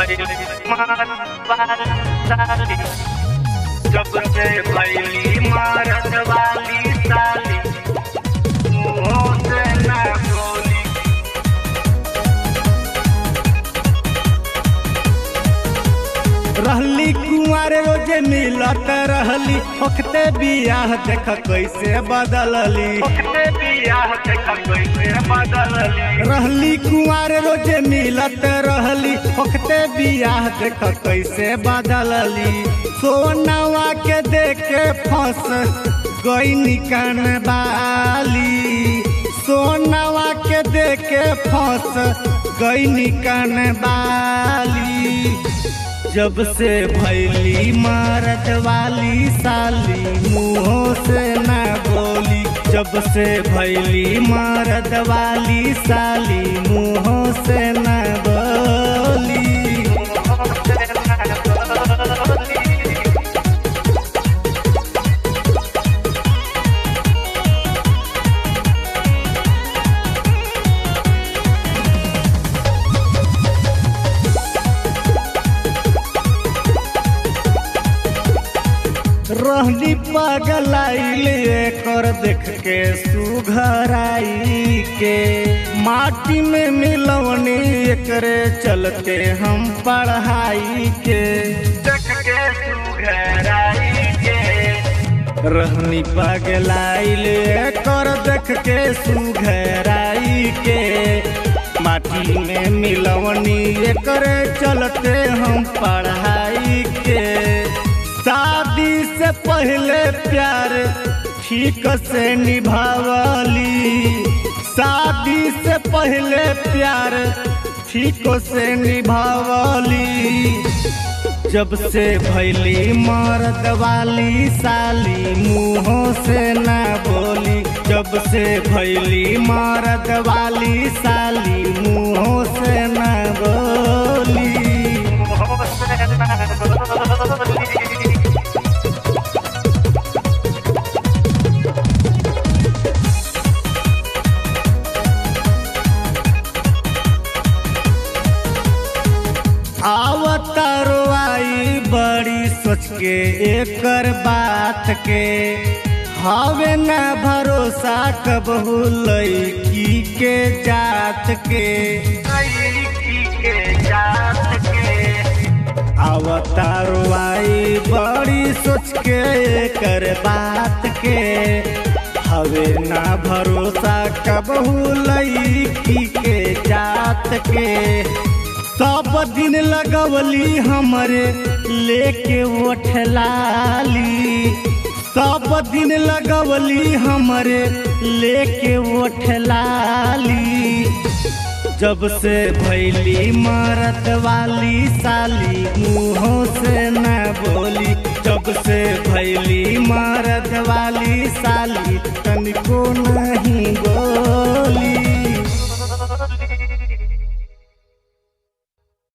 जब से पहली मारत वाली साली मुँह से न बोली। रहली कुंवारे रोजे मिलत रहली, ओखते बियाह देख कैसे बदलली। रहली कुंवारे रोजे मिलत रहली, ओखते बियाह देख कैसे बदलली। सोनवा के देखे फंस गई निकन बाली, सोनवा के देखे फंस गई निकन बाली। जब से भैली मारत वाली साली मुँहों से न बोली। जब से भैली मारत वाली साली मुँहों से न बोली। रहली पगलाइल कर देख के सुघराई के, माटी में मिलवनी एकरे चलते हम पढ़ाई के। देख के सुघराई के रहनी पगलाइल कर देख के सुघराई के, माटी में मिलवनी एकरे चलते हम पढ़ाई के। शादी से पहले प्यार ठीक से निभावली, शादी से पहले प्यार ठीक से निभावली। जब से भैली मर्द वाली साली मुँहों से न बोली। जब से भैली मर्द वाली साली मुँहों से न बोली। आवतारो आई बड़ी सोच के एकर बात के, हवे न भरोसा कबहू लड़की के जात के। आवतारो आई बड़ी सोच के एकर बात के, हवे न भरोसा कबहू लड़की के जात के। सब दिन लगवली हमरे लेके ओठलाली, सब दिन लगवली हमरे लेके ओठलाली। जब से भैली मर्द वाली साली मुँहों से न बोली। जब से भैली मर्द वाली साली तनिको नहीं